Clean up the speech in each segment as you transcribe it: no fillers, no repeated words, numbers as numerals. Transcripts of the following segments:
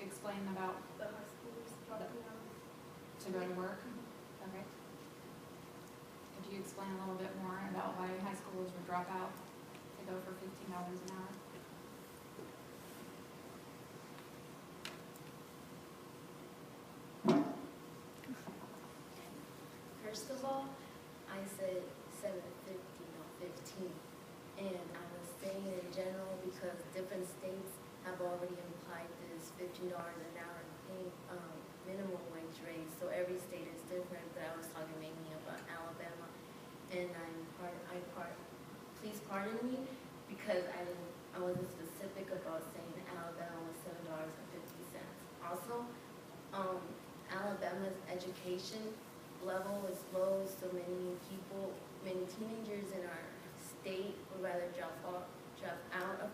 explain about The high schoolers dropping out. to go to work? Okay. Could you explain a little bit more about why high schoolers would drop out to go for $15 an hour? First of all, I said 750, not 15. And I was saying in general because different states have already applied this $15 an hour pay, minimum wage raise. So every state is different, but I was talking mainly about Alabama. And please pardon me because I wasn't specific about saying Alabama was $7.50. Also, Alabama's education level is low, so many teenagers in our state would rather drop out of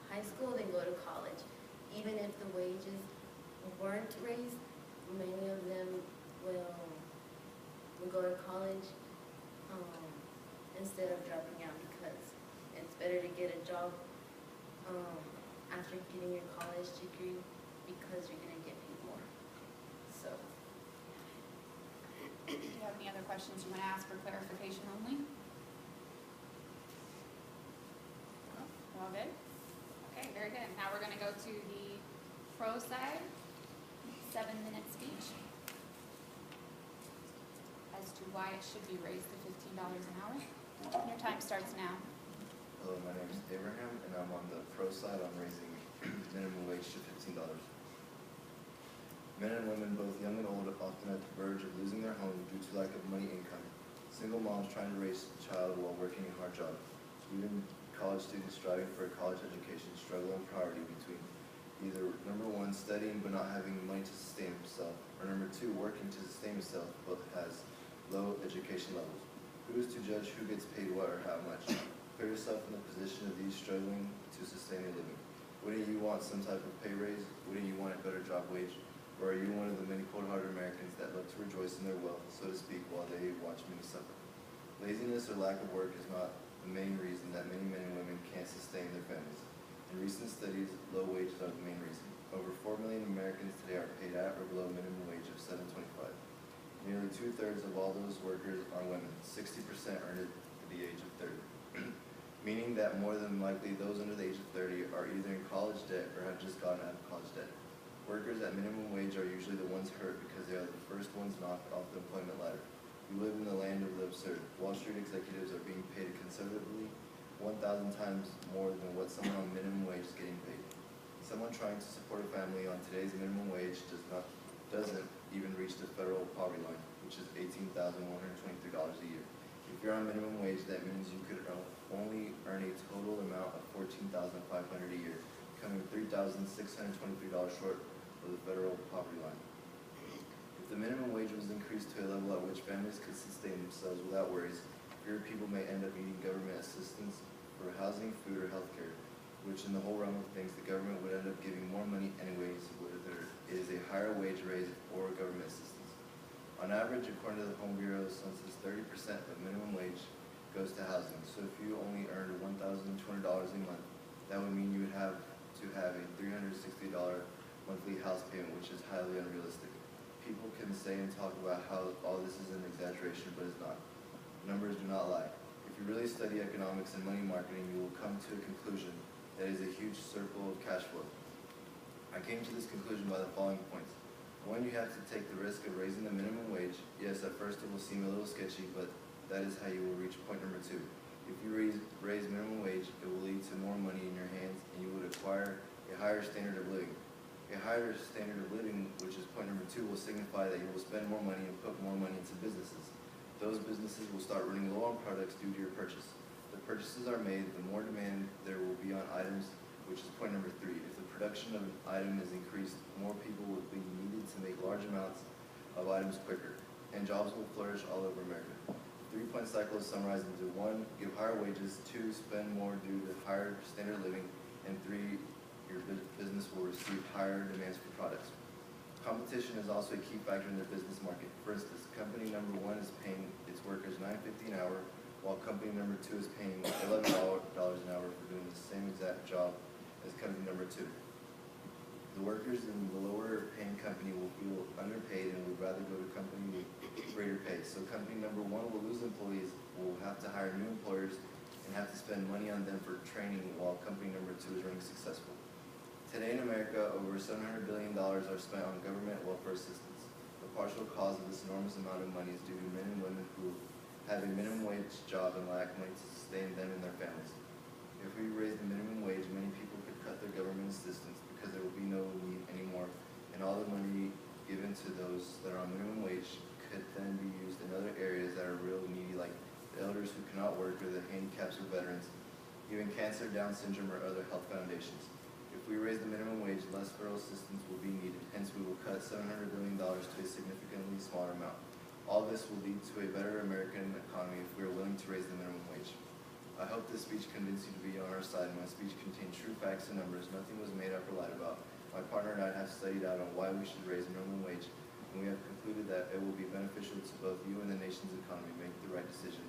high school than go to college. Even if the wages weren't raised, many of them will go to college instead of dropping out because it's better to get a job after getting your college degree because you're going to get paid more. So. Do you have any other questions you want to ask for clarification only? No? All good? Okay, very good. Now we're going to go to the pro side, 7-minute speech as to why it should be raised to $15 an hour. Your time starts now. Hello, my name is Abraham, and I'm on the pro side on raising minimum wage to $15. Men and women, both young and old, often at the verge of losing their home due to lack of money income. Single moms trying to raise a child while working a hard job. Even college students striving for a college education struggle in priority between either number one, studying but not having the money to sustain himself, or number two, working to sustain himself but has low education levels. Who is to judge who gets paid what or how much? Put yourself in the position of these struggling to sustain a living. Wouldn't you want some type of pay raise? Wouldn't you want a better job wage? Or are you one of the many cold-hearted Americans that love to rejoice in their wealth, so to speak, while they watch many suffer? Laziness or lack of work is not the main reason that many men and women can't sustain their families. In recent studies, low wages are the main reason. Over 4 million Americans today are paid at or below minimum wage of $7.25. Nearly 2/3 of all those workers are women. 60% earn it at the age of 30. Meaning that more than likely those under the age of 30 are either in college debt or have just gotten out of college debt. Workers at minimum wage are usually the ones hurt because they are the first ones knocked off the employment ladder. We live in the land of the absurd. Wall Street executives are being paid conservatively 1,000 times more than what someone on minimum wage is getting paid. Someone trying to support a family on today's minimum wage doesn't even reach the federal poverty line, which is $18,123 a year. If you're on minimum wage, that means you could only earn a total amount of $14,500 a year, coming $3,623 short of the federal poverty line. If the minimum wage was increased to a level at which families could sustain themselves without worries, fewer people may end up needing government assistance for housing, food, or health care, which in the whole realm of things, the government would end up giving more money anyways, whether it is a higher wage raise or government assistance. On average, according to the Home Bureau census, 30% of minimum wage goes to housing. So if you only earned $1,200 a month, that would mean you would have to have a $360 monthly house payment, which is highly unrealistic. People can say and talk about how all this is an exaggeration, but it's not. Numbers do not lie. If you really study economics and money marketing, you will come to a conclusion that is a huge circle of cash flow. I came to this conclusion by the following points. One, you have to take the risk of raising the minimum wage. Yes, at first it will seem a little sketchy, but that is how you will reach point number two. If you raise minimum wage, it will lead to more money in your hands and you would acquire a higher standard of living. A higher standard of living, which is point number two, will signify that you will spend more money and put more money into businesses. Those businesses will start running low on products due to your purchase. The purchases are made, the more demand there will be on items, which is point number three. If the production of an item is increased, more people will be needed to make large amounts of items quicker, and jobs will flourish all over America. The 3-point cycle is summarized into 1, give higher wages, 2, spend more due to higher standard of living, and 3, your business will receive higher demands for products. Competition is also a key factor in the business market. For instance, company number 1 is paying its workers $9.50 an hour, while company number 2 is paying $11 an hour for doing the same exact job as company number 2. The workers in the lower paying company will feel underpaid and would rather go to company with greater pay. So company number one will lose employees, will have to hire new employers, and have to spend money on them for training while company number two is running successful. Today in America, over $700 billion are spent on government welfare assistance. The partial cause of this enormous amount of money is due to men and women who have a minimum wage job and lack money to sustain them and their families. If we raise the minimum wage, many people could cut their government assistance because there will be no need anymore, and all the money given to those that are on minimum wage could then be used in other areas that are real needy, like the elders who cannot work or the handicaps or veterans, even cancer, Down syndrome, or other health foundations. If we raise the minimum wage, less federal assistance will be needed, hence we will cut $700 billion to a significantly smaller amount. All this will lead to a better American economy if we are willing to raise the minimum wage. I hope this speech convinced you to be on our side. My speech contained true facts and numbers. Nothing was made up or lied about. My partner and I have studied out on why we should raise the minimum wage, and we have concluded that it will be beneficial to both you and the nation's economy. Make the right decision.